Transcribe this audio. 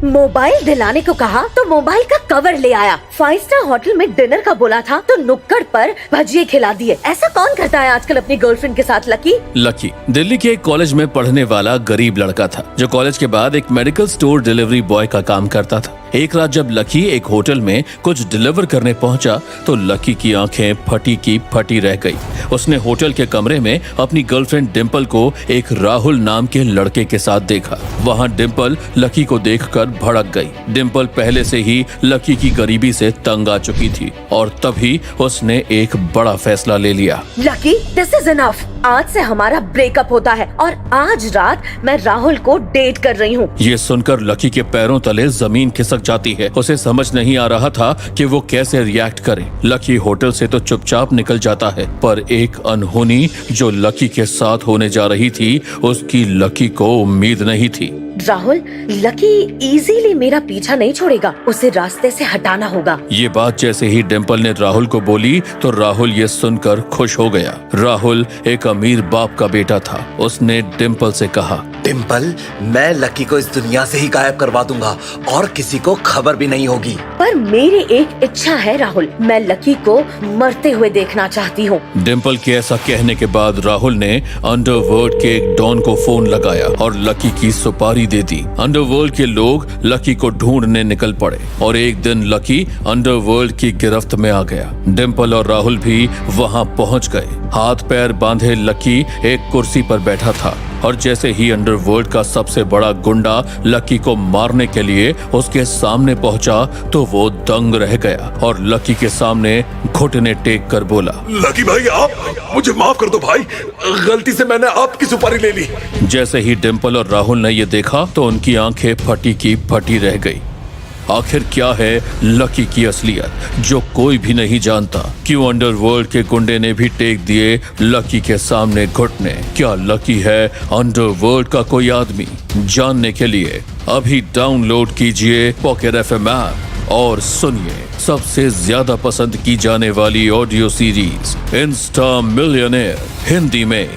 Mobile दिलाने को कहा तो मोबाइल का कवर ले आया। 5 स्टार होटल में डिनर का बोला था तो नुक्कड़ पर भजिए खिला दिए। ऐसा कौन करता है आजकल अपनी गर्लफ्रेंड के साथ? लकी दिल्ली के एक कॉलेज में पढ़ने वाला गरीब लड़का था जो कॉलेज के बाद एक मेडिकल स्टोर डिलीवरी बॉय का काम करता था। एक रात जब लकी एक होटल में कुछ डिलीवर करने पहुंचा तो लकी की आंखें फटी की फटी रह गई। उसने होटल के कमरे में अपनी गर्लफ्रेंड डिम्पल को एक राहुल नाम के लड़के के साथ देखा। वहां डिम्पल लकी को देखकर भड़क गई। डिम्पल पहले से ही लकी की गरीबी से तंग आ चुकी थी और तभी उसने एक बड़ा फैसला ले लिया। Lucky, this is enough. आज से हमारा ब्रेकअप होता है और आज रात मैं राहुल को डेट कर रही हूँ। ये सुनकर लकी के पैरों तले जमीन खिसक जाती है। उसे समझ नहीं आ रहा था कि वो कैसे रिएक्ट करे। लकी होटल से तो चुपचाप निकल जाता है, पर एक अनहोनी जो लकी के साथ होने जा रही थी उसकी लकी को उम्मीद नहीं थी। राहुल, लकी इजीली मेरा पीछा नहीं छोड़ेगा, उसे रास्ते से हटाना होगा। ये बात जैसे ही डिम्पल ने राहुल को बोली तो राहुल ये सुनकर खुश हो गया। राहुल एक अमीर बाप का बेटा था। उसने डिम्पल से कहा, डिम्पल, मैं लकी को इस दुनिया से ही गायब करवा दूंगा और किसी को खबर भी नहीं होगी। पर मेरी एक इच्छा है राहुल, मैं लकी को मरते हुए देखना चाहती हूँ। डिम्पल के ऐसा कहने के बाद राहुल ने अंडरवर्ल्ड के एक डॉन को फोन लगाया और लकी की सुपारी दे दी। अंडरवर्ल्ड के लोग लकी को ढूंढने निकल पड़े और एक दिन लकी अंडरवर्ल्ड की गिरफ्त में आ गया। डिम्पल और राहुल भी वहां पहुंच गए। हाथ पैर बांधे लकी एक कुर्सी पर बैठा था और जैसे ही अंडरवर्ल्ड का सबसे बड़ा गुंडा लकी को मारने के लिए उसके सामने पहुंचा तो वो दंग रह गया और लकी के सामने घुटने टेक कर बोला, लकी भाई, आप मुझे माफ कर दो भाई, गलती से मैंने आपकी सुपारी ले ली। जैसे ही डिम्पल और राहुल ने ये देखा तो उनकी आंखें फटी की फटी रह गई। आखिर क्या है लकी की असलियत जो कोई भी नहीं जानता? क्यों अंडरवर्ल्ड के गुंडे ने भी टेक दिए लकी के सामने घुटने? क्या लकी है अंडरवर्ल्ड का कोई आदमी? जानने के लिए अभी डाउनलोड कीजिए पॉकेट FM ऐप और सुनिए सबसे ज्यादा पसंद की जाने वाली audio series Insta millionaire Hindi में।